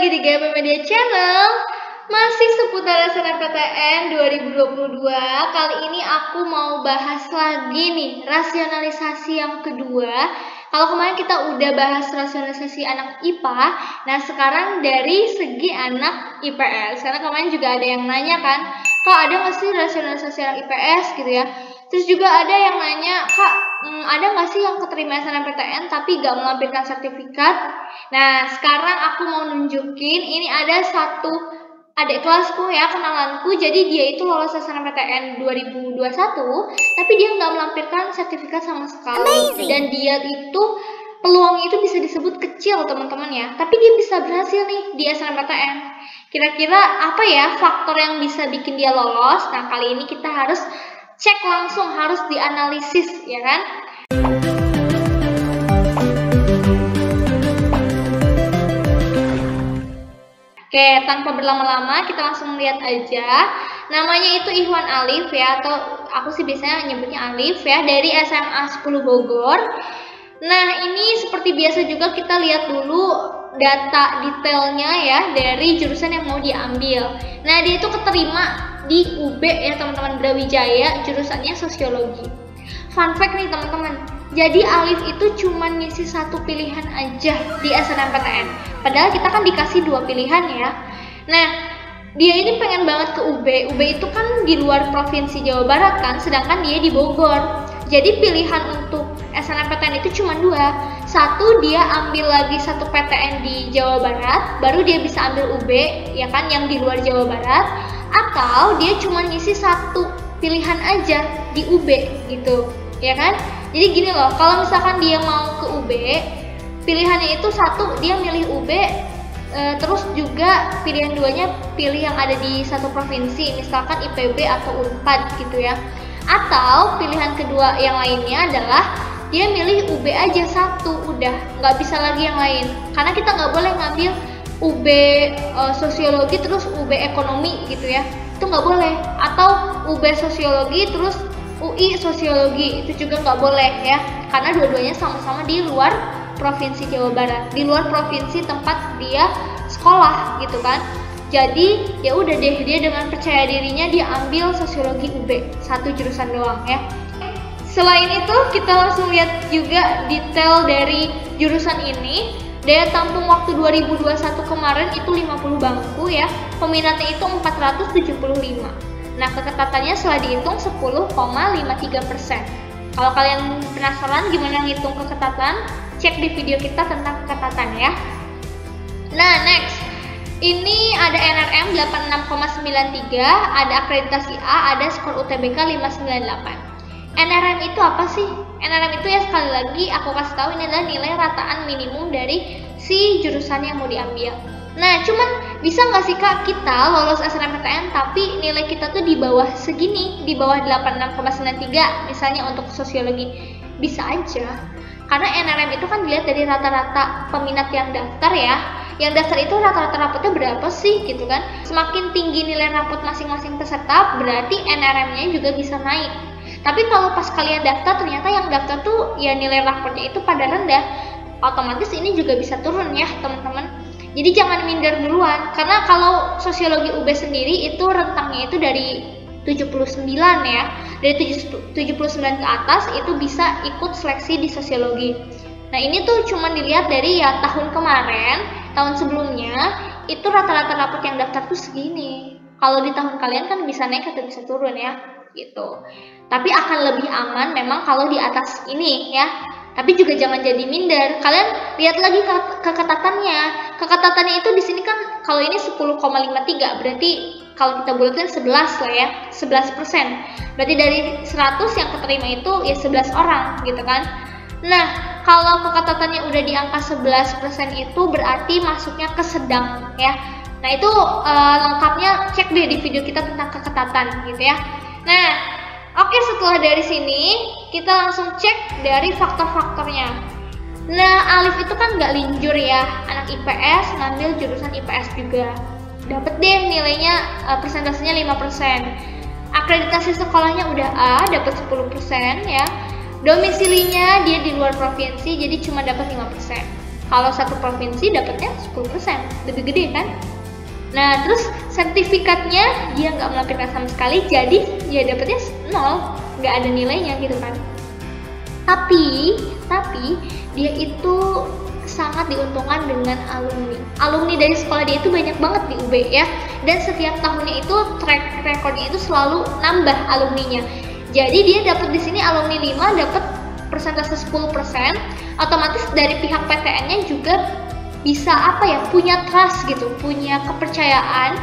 lagi di GP Media Channel. Masih seputar SNMPTN 2022. Kali ini aku mau bahas lagi nih rasionalisasi yang kedua. Kalau kemarin kita udah bahas rasionalisasi anak IPA, nah sekarang dari segi anak IPS. Karena kemarin juga ada yang nanya kan, Kak ada nggak sih rasionalisasi anak IPS gitu ya. Terus juga ada yang nanya, Kak ada nggak sih yang keterima SNMPTN tapi gak melampirkan sertifikat? Nah sekarang aku mau nunjukin, ini ada satu adik kelasku ya, kenalanku. Jadi dia itu lolos SNMPTN 2021 tapi dia nggak melampirkan sertifikat sama sekali. Amazing. Dan dia itu peluangnya itu bisa disebut kecil teman-teman ya, tapi dia bisa berhasil nih di SNMPTN. Kira-kira apa ya faktor yang bisa bikin dia lolos? Nah kali ini kita harus cek langsung, harus dianalisis ya kan. Oke, tanpa berlama-lama kita langsung lihat aja. Namanya itu Ihwan Alif ya, atau aku sih biasanya nyebutnya Alif ya, dari SMA 10 Bogor. Nah ini seperti biasa juga kita lihat dulu data detailnya ya dari jurusan yang mau diambil. Nah dia itu keterima di UB ya teman-teman, Brawijaya, jurusannya sosiologi. Fun fact nih teman-teman, jadi Alif itu cuma ngisi satu pilihan aja di SNMPTN. Padahal kita kan dikasih 2 pilihan ya. Nah dia ini pengen banget ke UB. UB itu kan di luar provinsi Jawa Barat kan, sedangkan dia di Bogor. Jadi pilihan untuk SNMPTN itu cuma 2. Satu, dia ambil lagi satu PTN di Jawa Barat, baru dia bisa ambil UB ya kan, yang di luar Jawa Barat. Atau dia cuma ngisi satu pilihan aja di UB gitu ya kan. Jadi gini loh, kalau misalkan dia mau ke UB, pilihannya itu satu, dia milih UB, terus juga pilihan 2-nya pilih yang ada di satu provinsi, misalkan IPB atau Unpad gitu ya. Atau pilihan kedua yang lainnya adalah dia milih UB aja satu, udah nggak bisa lagi yang lain, karena kita nggak boleh ngambil UB sosiologi terus UB ekonomi gitu ya, itu nggak boleh. Atau UB sosiologi terus UI sosiologi, itu juga nggak boleh ya, karena dua-duanya sama-sama di luar provinsi Jawa Barat, di luar provinsi tempat dia sekolah gitu kan. Jadi ya udah deh, dia dengan percaya dirinya dia ambil sosiologi UB, satu jurusan doang ya. Selain itu kita langsung lihat juga detail dari jurusan ini. Daya tampung waktu 2021 kemarin itu 50 bangku ya, peminatnya itu 475. Nah keketatannya setelah dihitung 10,53%. Kalau kalian penasaran gimana ngitung keketatan, cek di video kita tentang keketatan ya. Nah next, ini ada NRM 86,93, ada akreditasi A, ada skor UTBK 598. NRM itu apa sih? NRM itu ya sekali lagi aku kasih tahu, ini adalah nilai rataan minimum dari si jurusan yang mau diambil. Nah cuman bisa nggak sih Kak kita lolos SNMPTN tapi nilai kita tuh di bawah segini, di bawah 86,93 misalnya untuk sosiologi? Bisa aja, karena NRM itu kan dilihat dari rata-rata peminat yang daftar ya. Yang daftar itu rata-rata rapotnya berapa sih gitu kan. Semakin tinggi nilai rapot masing-masing peserta, berarti NRM-nya juga bisa naik. Tapi kalau pas kalian daftar ternyata yang daftar tuh ya nilai rapotnya itu pada rendah, otomatis ini juga bisa turun ya teman-teman. Jadi jangan minder duluan, karena kalau sosiologi UB sendiri itu rentangnya itu dari 79 ya, dari 79 ke atas itu bisa ikut seleksi di sosiologi. Nah ini tuh cuma dilihat dari ya tahun kemarin, tahun sebelumnya itu rata-rata rapot yang daftar tuh segini. Kalau di tahun kalian kan bisa naik atau bisa turun ya gitu. Tapi akan lebih aman memang kalau di atas ini ya. Tapi juga jangan jadi minder. Kalian lihat lagi keketatannya. Keketatannya itu di sini kan kalau ini 10,53, berarti kalau kita bulatin 11 lah ya, 11%. Berarti dari 100 yang keterima itu ya 11 orang gitu kan. Nah, kalau keketatannya udah di angka 11% itu berarti masuknya ke sedang ya. Nah, itu lengkapnya cek deh di video kita tentang keketatan gitu ya. Nah, oke, setelah dari sini kita langsung cek dari faktor-faktornya. Nah, Alif itu kan nggak linjur ya, anak IPS ngambil jurusan IPS juga. Dapat deh nilainya persentasenya 5%. Akreditasi sekolahnya udah A, dapat 10% ya. Domisilinya dia di luar provinsi, jadi cuma dapat 5%. Kalau satu provinsi dapatnya 10%, lebih gede kan? Nah, terus sertifikatnya dia nggak melampirkan sama sekali, jadi ya dapatnya 0, nggak ada nilainya gitu kan. Tapi dia itu sangat diuntungkan dengan alumni dari sekolah dia itu banyak banget di UB ya, dan setiap tahunnya itu track recordnya itu selalu nambah alumninya. Jadi dia dapat di sini alumni 5 dapat persentase 10%, otomatis dari pihak PTN-nya juga bisa punya trust gitu, punya kepercayaan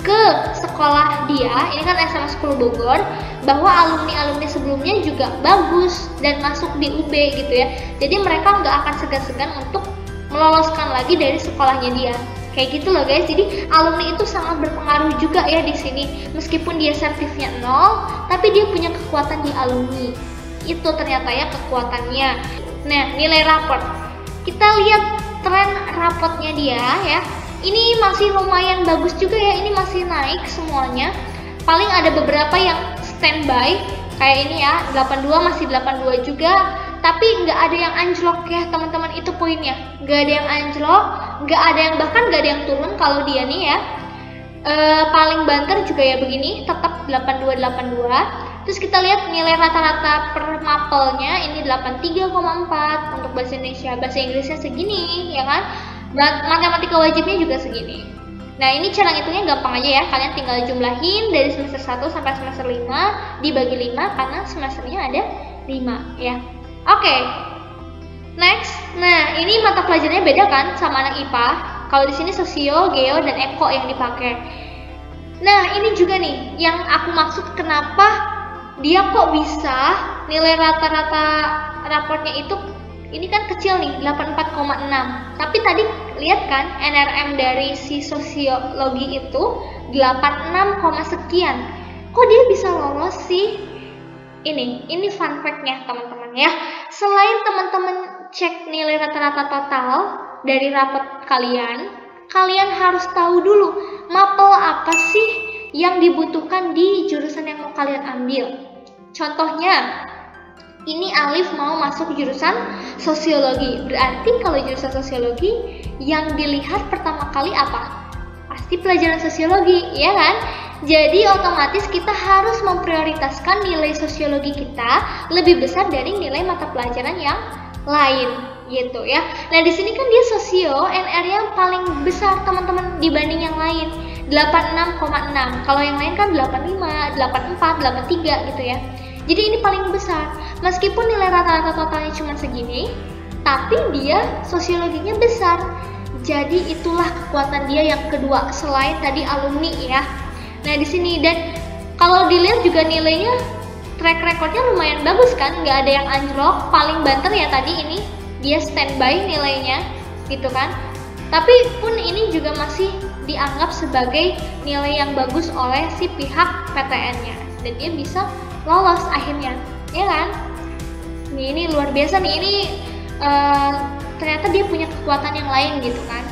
ke sekolah dia, ini kan SMA 10 Bogor, bahwa alumni-alumni sebelumnya juga bagus dan masuk di UB gitu ya. Jadi mereka nggak akan segan-segan untuk meloloskan lagi dari sekolahnya dia. Kayak gitu loh guys. Jadi alumni itu sangat berpengaruh juga ya di sini. Meskipun dia sertifnya 0, tapi dia punya kekuatan di alumni. Itu ternyata ya kekuatannya. Nah, nilai raport. Kita lihat tren rapotnya dia ya. Ini masih lumayan bagus juga ya, ini masih naik semuanya. Paling ada beberapa yang standby, kayak ini ya, 82 masih 82 juga. Tapi nggak ada yang anjlok ya teman-teman, itu poinnya. Nggak ada yang anjlok, bahkan nggak ada yang turun kalau dia nih ya. Paling banter juga ya begini, tetap 82. Terus kita lihat nilai rata-rata per mapelnya, ini 83,4 untuk bahasa Indonesia, bahasa Inggrisnya segini ya kan. Matematika wajibnya juga segini. Nah, ini cara ngitungnya gampang aja ya. Kalian tinggal jumlahin dari semester 1 sampai semester 5 dibagi 5 karena semesternya ada 5 ya. Oke. Next. Nah, ini mata pelajarannya beda kan sama anak IPA. Kalau di sini sosio, geo, dan eko yang dipakai. Nah, ini juga nih yang aku maksud kenapa dia kok bisa nilai rata-rata raportnya itu ini kan kecil nih, 84,6. Tapi tadi lihat kan NRM dari si sosiologi itu 86, sekian. Kok dia bisa lolos sih? Ini fun fact-nya teman-teman ya. Selain teman-teman cek nilai rata-rata total dari rapot kalian harus tahu dulu mapel apa sih yang dibutuhkan di jurusan yang mau kalian ambil. Contohnya, ini Alif mau masuk jurusan sosiologi. Berarti kalau jurusan sosiologi yang dilihat pertama kali apa? Pasti pelajaran sosiologi, ya kan? Jadi otomatis kita harus memprioritaskan nilai sosiologi kita lebih besar dari nilai mata pelajaran yang lain, gitu ya. Nah, di sini kan dia sosio, NR-nya paling besar teman-teman dibanding yang lain, 86,6. Kalau yang lain kan 85, 84, 83 gitu ya. Jadi ini paling besar. Meskipun nilai rata-rata totalnya cuma segini, tapi dia sosiologinya besar. Jadi itulah kekuatan dia yang kedua selain tadi alumni ya. Nah, di sini dan kalau dilihat juga nilainya track recordnya lumayan bagus kan, nggak ada yang anjlok. Paling banter ya tadi ini dia standby nilainya gitu kan. Tapi pun ini juga masih dianggap sebagai nilai yang bagus oleh si pihak PTN-nya dan dia bisa lolos akhirnya, ya kan? Ini luar biasa nih, ini ternyata dia punya kekuatan yang lain gitu kan.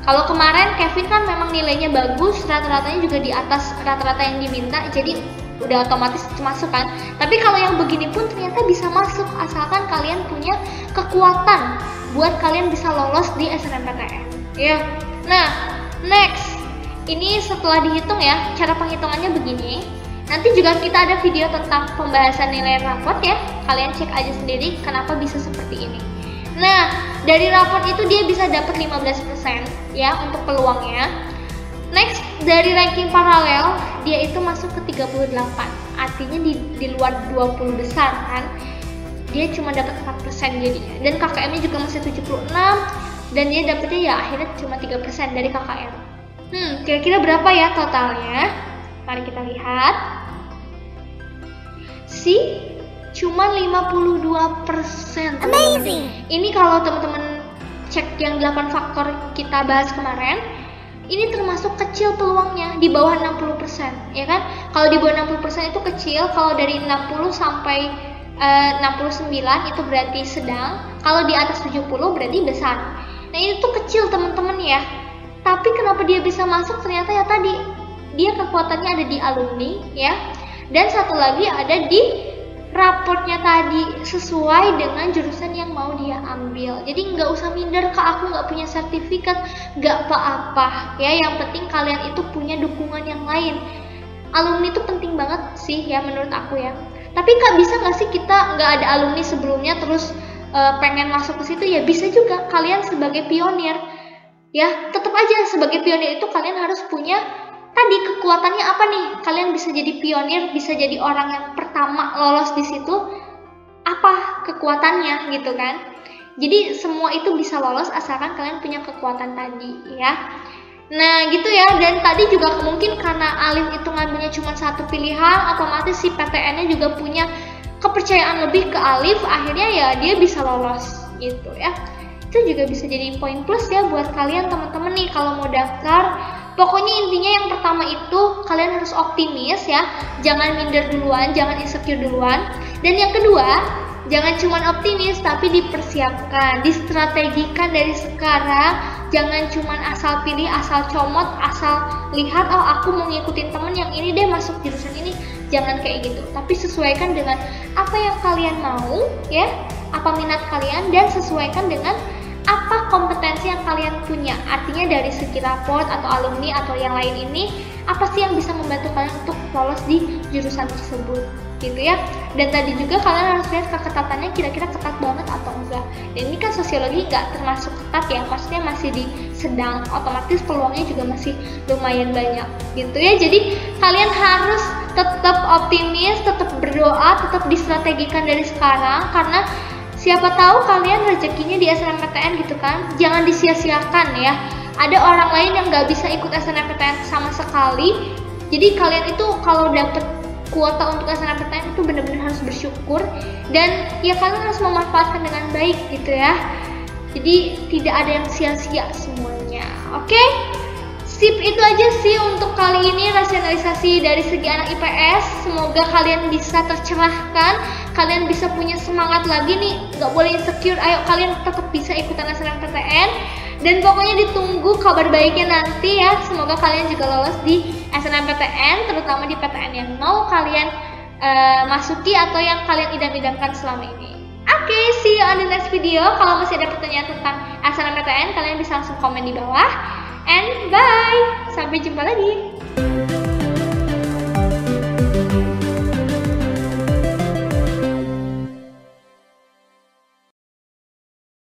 Kalau kemarin Kevin kan memang nilainya bagus, rata-ratanya juga di atas rata-rata yang diminta, jadi udah otomatis masuk kan. Tapi kalau yang begini pun ternyata bisa masuk, asalkan kalian punya kekuatan buat kalian bisa lolos di SNMPTN. Ya. Nah, next. Ini setelah dihitung ya, cara penghitungannya begini. Nanti juga kita ada video tentang pembahasan nilai raport ya. Kalian cek aja sendiri kenapa bisa seperti ini. Nah, dari raport itu dia bisa dapat 15% ya untuk peluangnya. Next, dari ranking paralel dia itu masuk ke 38. Artinya di luar 20 besar kan. Dia cuma dapat 4% jadinya. Dan KKM-nya juga masih 76 dan dia dapatnya ya akhirnya cuma 3% dari KKM. Kira-kira berapa ya totalnya? Mari kita lihat. Cuma 52%. Amazing. Ini kalau teman-teman cek yang 8 faktor kita bahas kemarin, ini termasuk kecil peluangnya, di bawah 60%, ya kan? Kalau di bawah 60% itu kecil, kalau dari 60 sampai 69 itu berarti sedang, kalau di atas 70 berarti besar. Nah, itu tuh kecil teman-teman ya. Tapi kenapa dia bisa masuk? Ternyata ya tadi dia kekuatannya ada di alumni ya. Dan satu lagi ada di raportnya tadi sesuai dengan jurusan yang mau dia ambil. Jadi nggak usah minder, Kak aku nggak punya sertifikat, nggak apa-apa ya. Yang penting kalian itu punya dukungan yang lain. Alumni itu penting banget sih ya menurut aku ya. Tapi Kak, bisa nggak sih kita nggak ada alumni sebelumnya terus pengen masuk ke situ? Ya bisa juga, kalian sebagai pionir ya. Tetap aja sebagai pionir itu kalian harus punya tadi kekuatannya apa nih. Kalian bisa jadi pionir, bisa jadi orang yang pertama lolos di situ, apa kekuatannya gitu kan. Jadi semua itu bisa lolos asalkan kalian punya kekuatan tadi ya. Nah gitu ya. Dan tadi juga mungkin karena Alif itu ngambilnya cuma satu pilihan, otomatis si PTN-nya juga punya kepercayaan lebih ke Alif, akhirnya ya dia bisa lolos gitu ya. Itu juga bisa jadi poin plus ya buat kalian teman-teman nih kalau mau daftar. Pokoknya intinya yang pertama itu kalian harus optimis ya, jangan minder duluan, jangan insecure duluan. Dan yang kedua, jangan cuma optimis tapi dipersiapkan, distrategikan dari sekarang. Jangan cuma asal pilih, asal comot, asal lihat oh aku mau ngikutin temen yang ini deh masuk jurusan ini. Jangan kayak gitu, tapi sesuaikan dengan apa yang kalian mau ya, apa minat kalian, dan sesuaikan dengan apa kompetensi yang kalian punya. Artinya dari segi raport atau alumni atau yang lain ini, apa sih yang bisa membantu kalian untuk lolos di jurusan tersebut gitu ya. Dan tadi juga kalian harus lihat keketatannya kira-kira ketat banget atau enggak. Dan ini kan sosiologi nggak termasuk ketat ya, maksudnya masih di sedang, otomatis peluangnya juga masih lumayan banyak gitu ya. Jadi kalian harus tetap optimis, tetap berdoa, tetap distrategikan dari sekarang, karena siapa tahu kalian rezekinya di SNMPTN gitu kan. Jangan disia-siakan ya. Ada orang lain yang nggak bisa ikut SNMPTN sama sekali. Jadi kalian itu kalau dapet kuota untuk SNMPTN itu benar-benar harus bersyukur. Dan ya kalian harus memanfaatkan dengan baik gitu ya. Jadi tidak ada yang sia-sia semuanya. Oke? Sip, itu aja sih untuk kali ini rasionalisasi dari segi anak IPS. Semoga kalian bisa tercerahkan, kalian bisa punya semangat lagi nih, nggak boleh insecure. Ayo kalian tetap bisa ikutan SNMPTN. Dan pokoknya ditunggu kabar baiknya nanti ya. Semoga kalian juga lolos di SNMPTN, terutama di PTN yang mau kalian masuki atau yang kalian idam-idamkan selama ini. Oke, see you on the next video. Kalau masih ada pertanyaan tentang SNMPTN, kalian bisa langsung komen di bawah. And bye, sampai jumpa lagi.